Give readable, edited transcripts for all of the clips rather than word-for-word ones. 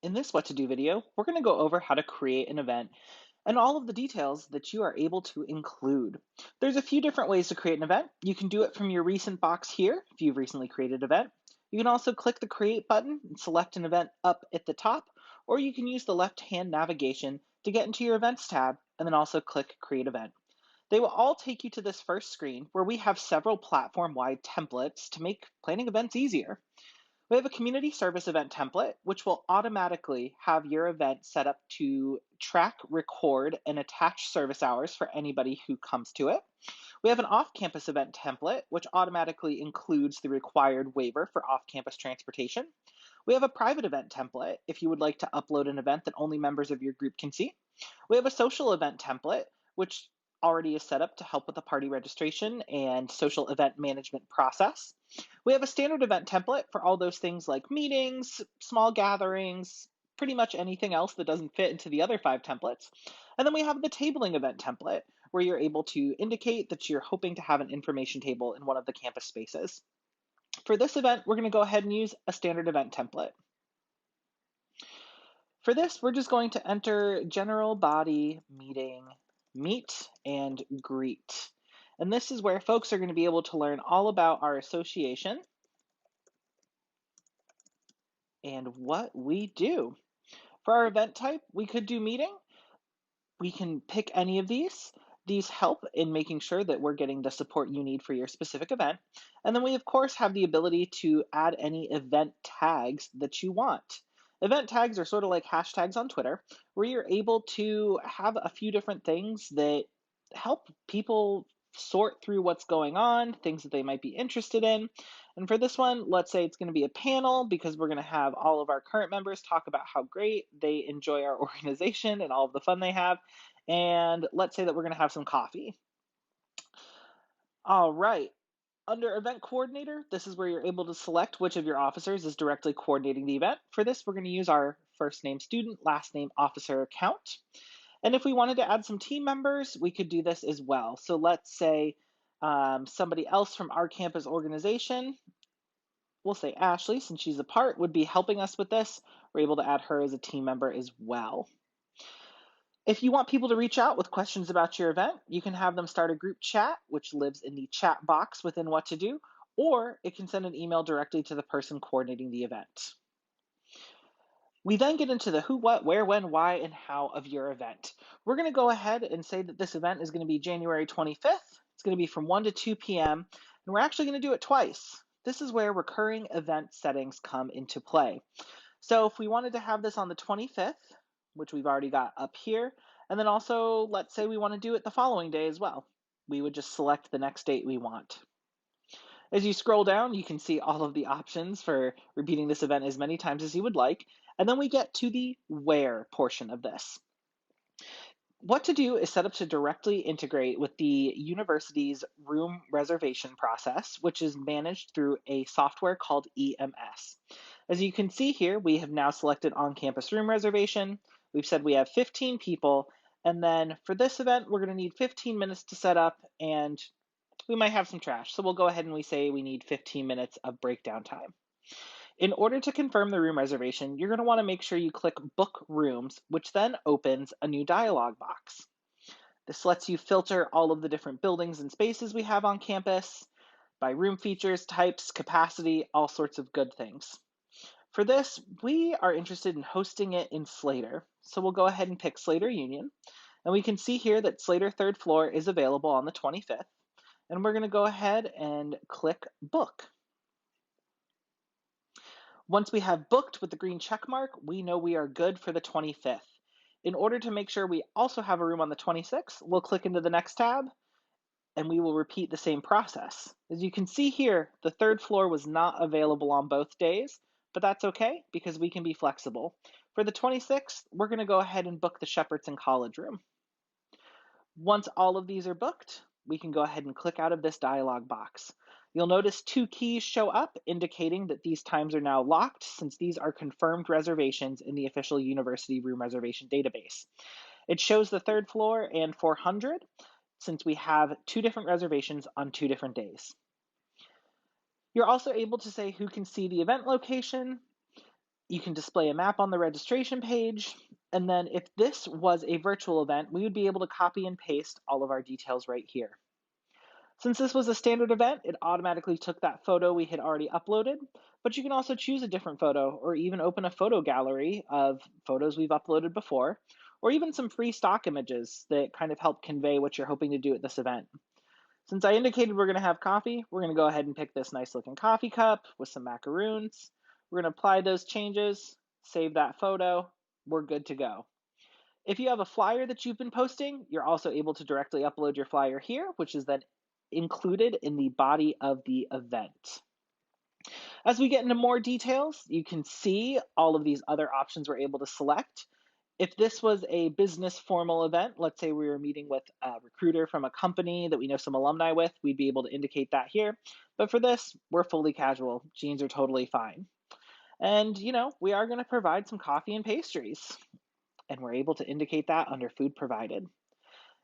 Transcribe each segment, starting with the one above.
In this What to Do video, we're going to go over how to create an event and all of the details that you are able to include. There's a few different ways to create an event. You can do it from your recent box here if you've recently created an event. You can also click the Create button and select an event up at the top, or you can use the left-hand navigation to get into your Events tab and then also click Create Event. They will all take you to this first screen where we have several platform-wide templates to make planning events easier. We have a community service event template, which will automatically have your event set up to track, record, and attach service hours for anybody who comes to it. We have an off campus event template, which automatically includes the required waiver for off campus transportation. We have a private event template if you would like to upload an event that only members of your group can see. We have a social event template, which already is set up to help with the party registration and social event management process. We have a standard event template for all those things like meetings, small gatherings, pretty much anything else that doesn't fit into the other 5 templates. And then we have the tabling event template, where you're able to indicate that you're hoping to have an information table in one of the campus spaces. For this event, we're going to go ahead and use a standard event template. For this, we're just going to enter general body meeting, meet and greet. And this is where folks are going to be able to learn all about our association and what we do. For our event type, we could do meeting. We can pick any of these. These help in making sure that we're getting the support you need for your specific event. And then we, of course, have the ability to add any event tags that you want. Event tags are sort of like hashtags on Twitter, where you're able to have a few different things that help people sort through what's going on, things that they might be interested in. And for this one, let's say it's going to be a panel because we're going to have all of our current members talk about how great they enjoy our organization and all of the fun they have. And let's say that we're going to have some coffee. All right. Under Event Coordinator, this is where you're able to select which of your officers is directly coordinating the event. For this, we're going to use our first name student, last name officer account. And if we wanted to add some team members, we could do this as well. So let's say somebody else from our campus organization, we'll say Ashley, since she's a part, would be helping us with this. We're able to add her as a team member as well. If you want people to reach out with questions about your event, you can have them start a group chat, which lives in the chat box within What to Do, or it can send an email directly to the person coordinating the event. We then get into the who, what, where, when, why, and how of your event. We're going to go ahead and say that this event is going to be January 25th. It's going to be from 1 to 2 p.m., and we're actually going to do it twice. This is where recurring event settings come into play. So if we wanted to have this on the 25th, which we've already got up here, and then also let's say we want to do it the following day as well, we would just select the next date we want. As you scroll down, you can see all of the options for repeating this event as many times as you would like. And then we get to the where portion of this. What to Do is set up to directly integrate with the university's room reservation process, which is managed through a software called EMS. As you can see here, we have now selected on-campus room reservation. We've said we have 15 people. And then for this event, we're going to need 15 minutes to set up, and we might have some trash. So we'll go ahead and we say we need 15 minutes of breakdown time. In order to confirm the room reservation, you're going to want to make sure you click Book Rooms, which then opens a new dialog box. This lets you filter all of the different buildings and spaces we have on campus by room features, types, capacity, all sorts of good things. For this, we are interested in hosting it in Slater. So we'll go ahead and pick Slater Union. And we can see here that Slater third floor is available on the 25th. And we're going to go ahead and click Book. Once we have booked with the green check mark, we know we are good for the 25th. In order to make sure we also have a room on the 26th, we'll click into the next tab and we will repeat the same process. As you can see here, the third floor was not available on both days, but that's okay because we can be flexible. For the 26th, we're going to go ahead and book the Shepherton College room. Once all of these are booked, we can go ahead and click out of this dialog box. You'll notice 2 keys show up indicating that these times are now locked since these are confirmed reservations in the official university room reservation database. It shows the third floor and 400 since we have 2 different reservations on 2 different days. You're also able to say who can see the event location, You can display a map on the registration page. And then if this was a virtual event, we would be able to copy and paste all of our details right here. Since this was a standard event, it automatically took that photo we had already uploaded, but you can also choose a different photo or even open a photo gallery of photos we've uploaded before, or even some free stock images that kind of help convey what you're hoping to do at this event. Since I indicated we're going to have coffee, we're going to go ahead and pick this nice looking coffee cup with some macaroons. We're going to apply those changes, save that photo. We're good to go. If you have a flyer that you've been posting, you're also able to directly upload your flyer here, which is then included in the body of the event. As we get into more details, you can see all of these other options we're able to select. If this was a business formal event, let's say we were meeting with a recruiter from a company that we know some alumni with, we'd be able to indicate that here. But for this, we're fully casual. Jeans are totally fine. And, we are going to provide some coffee and pastries, and we're able to indicate that under food provided.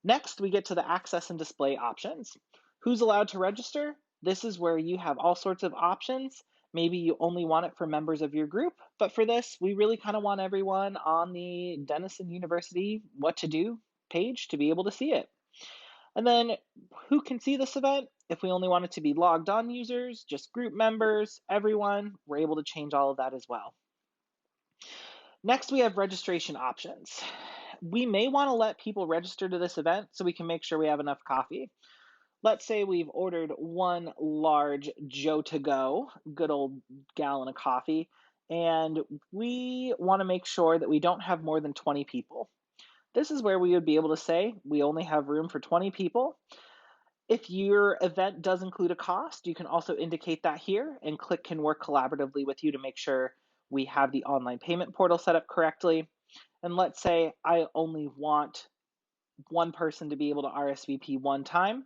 Next, we get to the access and display options. Who's allowed to register? This is where you have all sorts of options. Maybe you only want it for members of your group, but for this, we really kind of want everyone on the Denison University What to Do page to be able to see it. And then who can see this event? If we only want it to be logged on users, just group members, everyone, we're able to change all of that as well. Next, we have registration options. We may want to let people register to this event so we can make sure we have enough coffee. Let's say we've ordered one large Joe to go, good old gallon of coffee, and we want to make sure that we don't have more than 20 people. This is where we would be able to say we only have room for 20 people. If your event does include a cost, you can also indicate that here, and Click can work collaboratively with you to make sure we have the online payment portal set up correctly. And let's say I only want one person to be able to RSVP one time.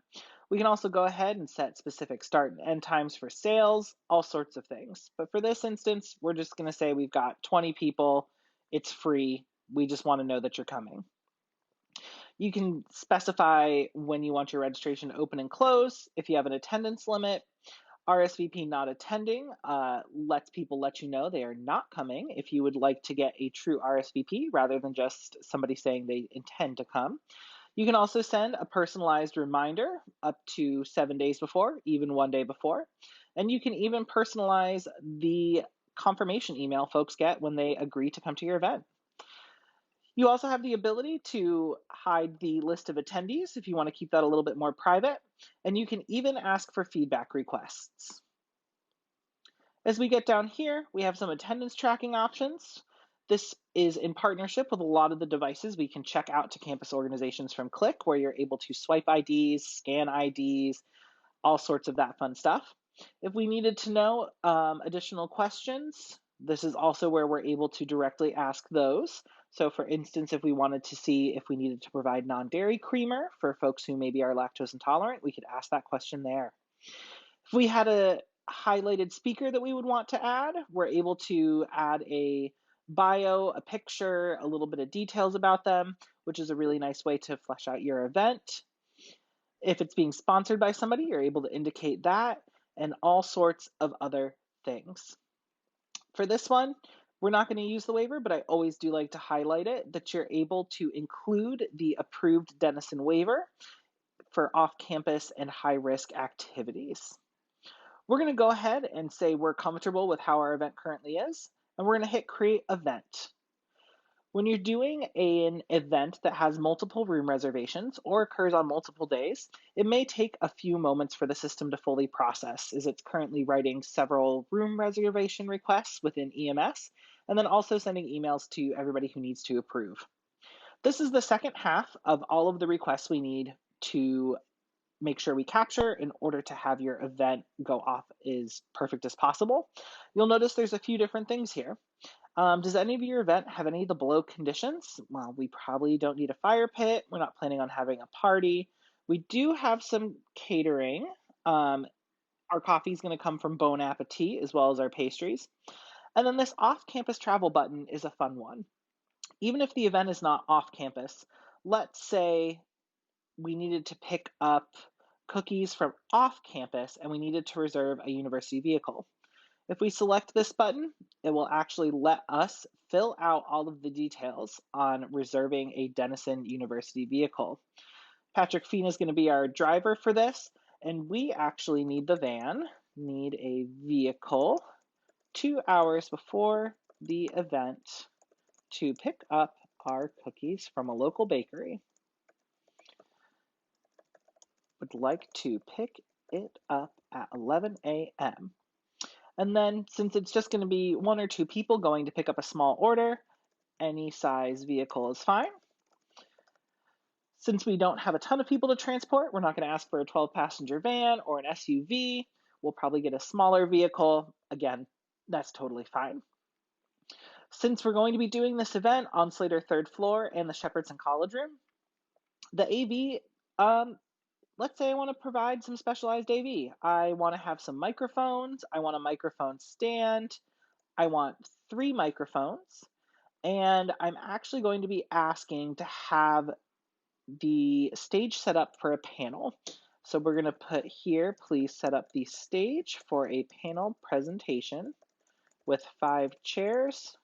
We can also go ahead and set specific start and end times for sales, all sorts of things. But for this instance, we're just going to say we've got 20 people, it's free, we just want to know that you're coming. You can specify when you want your registration to open and close. If you have an attendance limit, RSVP not attending lets people let you know they are not coming if you would like to get a true RSVP rather than just somebody saying they intend to come. You can also send a personalized reminder up to 7 days before, even one day before. And you can even personalize the confirmation email folks get when they agree to come to your event. You also have the ability to hide the list of attendees if you want to keep that a little bit more private, and you can even ask for feedback requests. As we get down here, we have some attendance tracking options. This is in partnership with a lot of the devices we can check out to campus organizations from Click, where you're able to swipe IDs, scan IDs, all sorts of that fun stuff. If we needed to know additional questions, this is also where we're able to directly ask those. So for instance, if we wanted to see if we needed to provide non-dairy creamer for folks who maybe are lactose intolerant, we could ask that question there. If we had a highlighted speaker that we would want to add, we're able to add a bio, a picture, a little bit of details about them, which is a really nice way to flesh out your event. If it's being sponsored by somebody, you're able to indicate that and all sorts of other things. For this one, we're not going to use the waiver, but I always do like to highlight it that you're able to include the approved Denison waiver for off-campus and high-risk activities. We're going to go ahead and say we're comfortable with how our event currently is, and we're going to hit create event. When you're doing an event that has multiple room reservations or occurs on multiple days, it may take a few moments for the system to fully process, as it's currently writing several room reservation requests within EMS, and then also sending emails to everybody who needs to approve. This is the second half of all of the requests we need to make sure we capture in order to have your event go off as perfect as possible. You'll notice there's a few different things here. Does any of your event have any of the below conditions? Well, we probably don't need a fire pit. We're not planning on having a party. We do have some catering. Our coffee is going to come from Bon Appetit as well as our pastries. And then this off-campus travel button is a fun one. Even if the event is not off campus, let's say we needed to pick up cookies from off campus and we needed to reserve a university vehicle. If we select this button, it will actually let us fill out all of the details on reserving a Denison University vehicle. Patrick Fien is going to be our driver for this, and we actually need the van, need a vehicle 2 hours before the event to pick up our cookies from a local bakery. Would like to pick it up at 11 a.m. And then, since it's just going to be one or two people going to pick up a small order, any size vehicle is fine. Since we don't have a ton of people to transport, we're not going to ask for a 12-passenger van or an SUV. We'll probably get a smaller vehicle. Again, that's totally fine. Since we're going to be doing this event on Slater third floor and the Shepherdson College room, the AV, let's say I want to provide some specialized AV. I want to have some microphones. I want a microphone stand. I want 3 microphones. And I'm actually going to be asking to have the stage set up for a panel. So we're going to put here, please set up the stage for a panel presentation with 5 chairs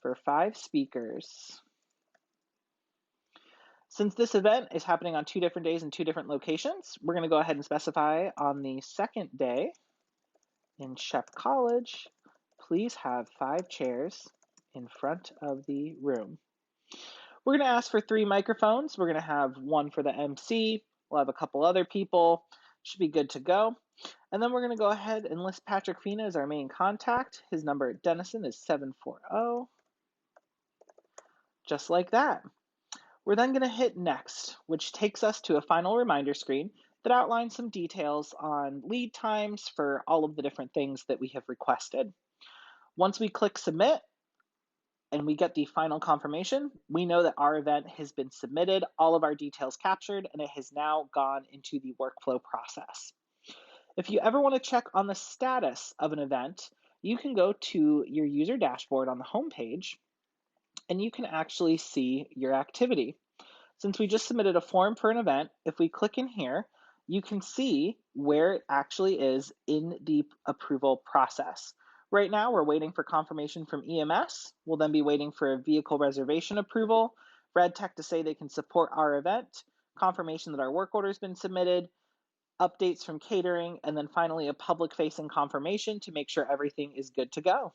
for 5 speakers. Since this event is happening on 2 different days in 2 different locations, we're going to go ahead and specify on the second day in Shep College, please have 5 chairs in front of the room. We're going to ask for 3 microphones. We're going to have one for the MC. We'll have a couple other people. Should be good to go. And then we're going to go ahead and list Patrick Fina as our main contact. His number at Denison is 740. Just like that. We're then going to hit next, which takes us to a final reminder screen that outlines some details on lead times for all of the different things that we have requested. Once we click submit and we get the final confirmation, we know that our event has been submitted, all of our details captured, and it has now gone into the workflow process. If you ever want to check on the status of an event, you can go to your user dashboard on the homepage and you can actually see your activity. Since we just submitted a form for an event, if we click in here, you can see where it actually is in the approval process. Right now, we're waiting for confirmation from EMS. We'll then be waiting for a vehicle reservation approval, Red Tech to say they can support our event, confirmation that our work order has been submitted, updates from catering, and then finally a public-facing confirmation to make sure everything is good to go.